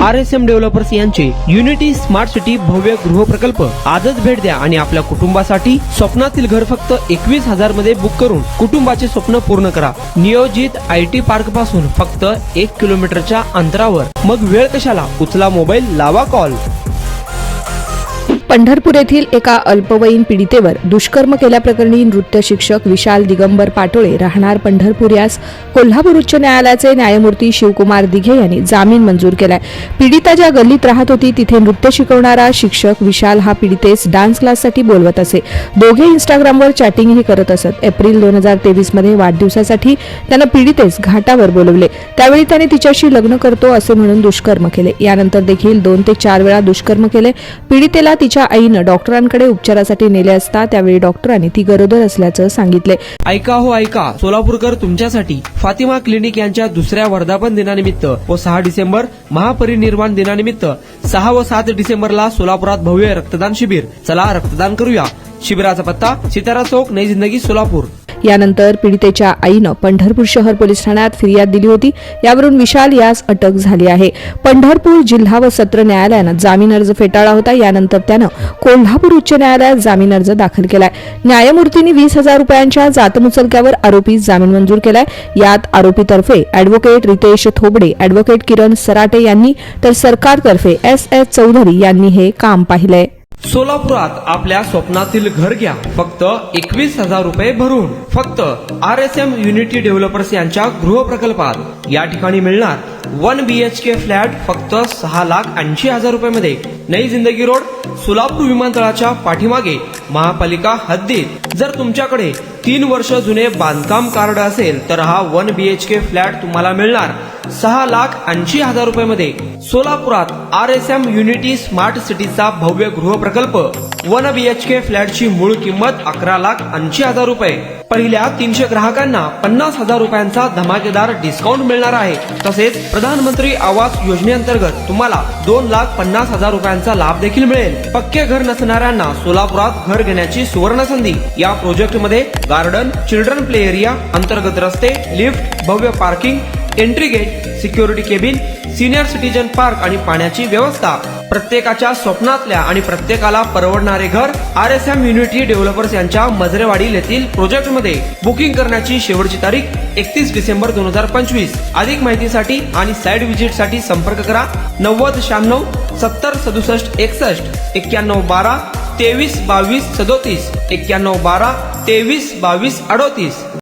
RSM developers यांचे unity smart city भव्य गृह प्रकल्प आजच भेट द्या आणि आपल्या कुटुंबासाठी स्वप्नातील घर फक्त 21,000 मध्ये बुक करून कुटुंबाचे स्वप्न पूर्ण करा। नियोजित IT पार्क पासून फक्त 1 किलोमीटरच्या अंतरावर। मग वेळ कशाला, उचला मोबाईल, लावा कॉल। पंढरपूर येथील एका अल्पवयीन पीडितेवर दुष्कर्म केल्याप्रकरणी नृत्य शिक्षक विशाल दिगंबर पाटोळे राहणार पंढरपूर यास कोल्हापूर उच्च न्यायालयाचे न्यायमूर्ती शिवकुमार दिघे यांनी जामीन मंजूर केलाय। पीडिता ज्या गल्लीत राहत होती तिथे नृत्य शिकवणारा शिक्षक विशाल हा पीडितेस डान्स क्लाससाठी बोलवत असे। दोघे इंस्टाग्रामवर चॅटिंगही करत असत। एप्रिल 2023 मध्ये वाढदिवसासाठी त्यानं पीडितेस घाटावर बोलवले। त्यावेळी त्याने तिच्याशी लग्न करतो असे म्हणून दुष्कर्म केले। यानंतर देखील 2 ते 4 वेळा दुष्कर्म केले। पीडितेला तिच्या आईनं डॉक्टरांकडे उपचारासाठी नेले असता त्यावेळी डॉक्टरांनी ती गरोदर असल्याचं सांगितले। ऐका हो ऐका, सोलापूरकर तुमच्यासाठी फातिमा क्लिनिक यांच्या दुसऱ्या वर्धापन दिनानिमित्त व 6 डिसेंबर महापरिनिर्वाण दिनानिमित्त 6 व 7 डिसेंबरला सोलापुरात भव्य रक्तदान शिबिर। चला रक्तदान करूया। शिबिराचा पत्ता सितारा चौक, नई जिंदगी, सोलापूर। यानंतर पीडितेच्या आईनं पंढरपूर शहर पोलीस ठाण्यात फिर्याद दिली होती। यावरून विशाल यास अटक झाली आहे। पंढरपूर जिल्हा व सत्र न्यायालयानं जामीन अर्ज फेटाळला होता। यानंतर त्यानं कोल्हापूर उच्च न्यायालयात जामीन अर्ज दाखल केलाय। न्यायमूर्तींनी 20,000 रुपयांच्या जातमुचलक्यावर आरोपीस जामीन मंजूर केलाय। यात आरोपीतर्फे ॲडव्होकेट रितेश थोबडे, ॲडव्होकेट किरण सराटे यांनी तर सरकारतर्फे SS चौधरी यांनी हे काम पाहिलंय। सोलापुरात आपल्या स्वप्नातील घर घ्या फक्त 21,000 रुपये भरून। फक्त RSM युनिटी डेव्हलपर्स यांच्या गृह प्रकल्पात। या ठिकाणी मिळणार 1 BHK फ्लॅट फक्त 6,80,000 रुपये मध्ये। नई जिंदगी रोड, सोलापूर विमानतळाच्या पाठीमागे, महापालिका हद्दीत। जर तुमच्याकडे 3 वर्ष जुने बांधकाम कार्ड असेल तर हा 1 BHK फ्लॅट तुम्हाला मिळणार 6,80,000 रुपये मध्ये। सोलापुरात RSM युनिटी स्मार्ट सिटीचा भव्य गृह प्रकल्प। 1 BHK फ्लॅटची मूळ किंमत 11,80,000 रुपये। पहिल्या 300 ग्राहकांना 50,000 रुपयांचा धमाकेदार डिस्काउंट मिळणार आहे। तसेच प्रधानमंत्री आवास योजनेअंतर्गत तुम्हाला 2,50,000 रुपयांचा लाभ देखील मिळेल। पक्के घर नसणाऱ्यांना सोलापुरात घर घेण्याची सुवर्ण संधी। या प्रोजेक्ट मध्ये गार्डन, चिल्ड्रन प्ले एरिया, अंतर्गत रस्ते, लिफ्ट, भव्य parking, entry gate, security cabin, senior citizen park आणि पाण्याची व्यवस्था। प्रत्येकाच्या स्वप्नातल्या आणि प्रत्येकाला परवडणारे घर RSM युनिटी डेव्हलपर्स यांच्या मजरेवाडी येथील प्रोजेक्ट मध्ये। बुकिंग करण्याची शेवटची तारीख 31 डिसेंबर 2025। अधिक माहितीसाठी आणि साइट व्हिजिट साठी संपर्क करा 9096 70 67 61 91 12 23 22 37 91 12 23 22 38।